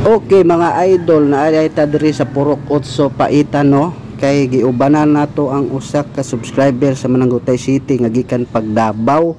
Okay mga idol, naay ta diri sa Purok 8 Paitan no. Kay giubanan nato ang usa ka subscriber sa Mananggutay City nga gikan Pagdabaw.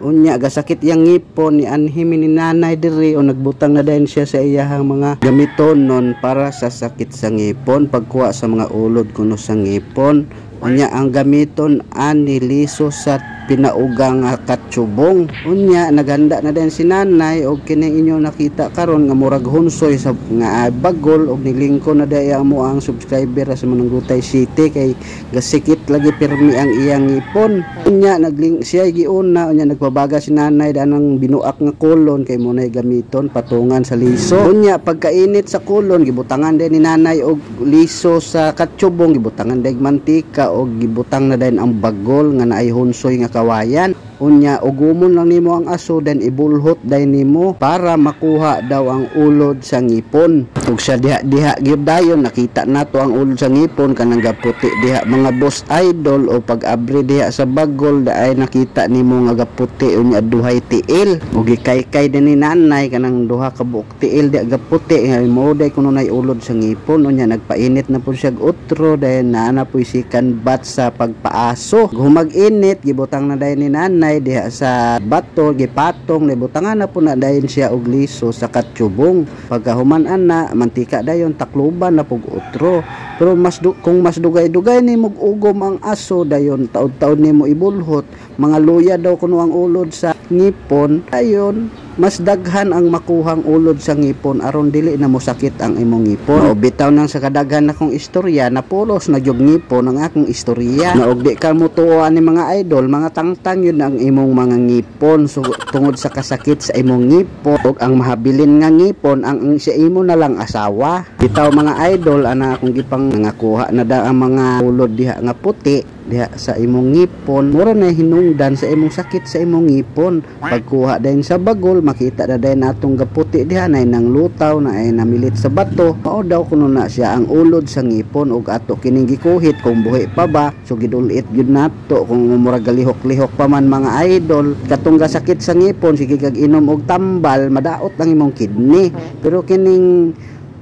Unya gasakit yang ngipon ni anhim ni nanay diri o nagbutang na din siya sa iyahang mga gamiton non para sa sakit sa ngipon, pagkuha sa mga ulod kuno sa ngipon. Unya ang gamiton ani liso sa pinaugang katsubong. Unya naganda na din si nanay og kining inyo nakita karon nga murag hunsoy sa nga bagol og nilingko na daya mo ang subscriber sa Mananggutay City kay gasikit lagi pirmi ang iyang ngipon. Unya nagling siya giuna unya nagpabaga si nanay danang binuak nga kulon kay mo nay gamiton patungan sa liso. Unya pagkainit sa kulon gibutangan din ni nanay og liso sa katsubong, gibutangan din mantika og gibutang na din ang bagol nga naay hunsoy nga kawayan. Unya ugumon lang nimo ang aso then ibulhot din nimo para makuha daw ang ulod sa ngipon. Ug sa diha gyud dayon nakita nato ang ulod sa ngipon kanang gaputi diha mga boss idol o pag-abri diha sa bagol daay nakita nimo nga gaputi unya duhay tiil ug gikaykay din ni nanay kanang duha ka buok tiil diha gaputi nga mo day kuno nay ulod sa ngipon. Unya nagpainit na pud siya utro dahil naana po'y sikan bat sa pagpaaso. Humag-init gibutang na dayon ni nanay diha sa bato gipatong nibutangan na po na dayon siya og liso sa katsubong. Pagkahuman-an na mantika dayon takluban na pug utro. Pero kung mas dugay-dugay nimo ugom ang aso dayon taud-taud nimo ibulhot mga luya daw kuno ang ulod sa ngipon dayon mas daghan ang makuhang ulod sa ngipon aron dili na mo sakit ang imong ngipon. O bitaw nang sa kadaghan akong istorya napulos na gyud ngipon ang akong istorya. Na og di ka mo tuoan ni mga idol, mga tangtang yun ang imong mga ngipon so, tungod sa kasakit sa imong ngipon og ang mahabilin nga ngipon ang sa imo na lang asawa. Bitaw mga idol ana akong gipang nangakuha na da ang mga ulod diha nga puti diha sa imong ngipon mura na hinungdan sa imong sakit sa imong ngipon. Pagkuha din sa bagol makita na din natong gaputi diha na nang lutaw na ay namilit sa bato mao daw kuno na siya ang ulod sa ngipon ug ato kining gikuhit kung buhi pa ba so gidulit gyud nato kung mura galihok-lihok pa man mga idol katong gasakit sa ngipon sige kag inom og tambal madaot ang imong kidney. Pero kining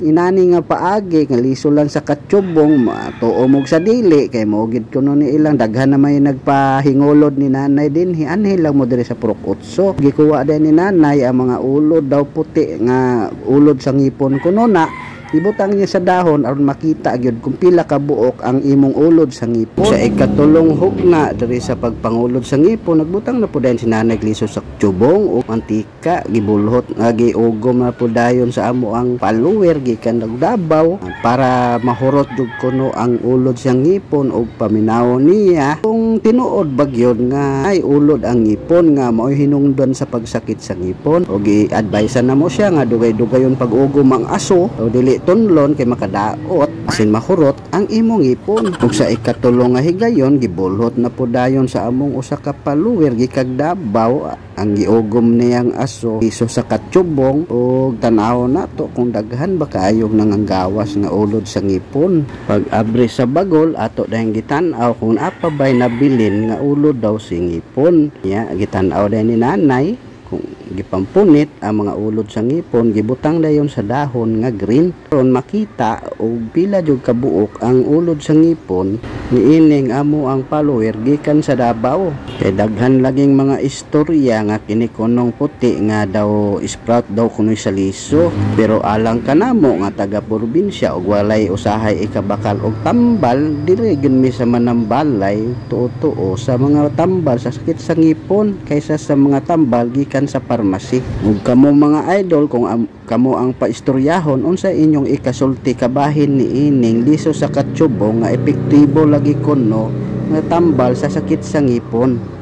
inani nga paagi nga liso lang sa katsubong matuomog sa dili kay mogid kuno ni ilang daghan na may nagpahingolod ni nanay dinhi anhi lang mo diri sa Purok 8 gikuha din ni nanay ang mga ulod daw puti nga ulod sa ngipon kuno na ibutang niya sa dahon aron makita gyud kung pila ka buok ang imong ulod sa ngipon. Sa ikatulong hugna diri sa pagpangulod sa ngipon nagbutang na pud si nanay liso sa tsubong o mantika gibulhot nga giugom na pud dayon sa amo ang follower gikan Davao para mahurot jud kuno ang ulod sa ngipon og paminawon niya kung tinuod bagyon nga ay ulod ang ngipon nga mao hinungdan sa pagsakit sa ngipon og i-advise na mo siya nga dugay-dugayon pag-ugom ang aso o dili tunlon kay makadaot asin mahurot ang imong ngipon. Ug sa ikatulong nga higayon gibulhot na po dayon sa among usa ka follower gikag Davao ang giugom niyang aso iso sa katsubong ug tan-aw nato kung daghan ba kaayog nanganggawas nga ulod sa ngipon. Pag abri sa bagol ato dayang gitan-aw kung apa bay nabilin nga ulod daw si ngipon. Ya gitan-aw dayon ni nanay kung gipampunit ang mga ulod sa ngipon gibutang dayon sa dahon nga green ron makita og pila jud ka buok ang ulod sa ngipon niining amo ang follower gikan sa Davao. Kay daghan laging mga istorya nga kini kunong puti nga daw sprout daw kunoy sa liso pero alang kanamo nga taga probinsya og walay usahay ikabakal og tambal dili gyud mi sa manambalay tuo sa mga tambal sa sakit sa ngipon kaysa sa mga tambal gikan sa pharmacy. Ug kamo mga idol kung kamo ang paistoryahon unsa inyong ikasulti kabahin ni ining liso sa katsubong nga epektibo lagi kuno nga tambal sa sakit sa ngipon.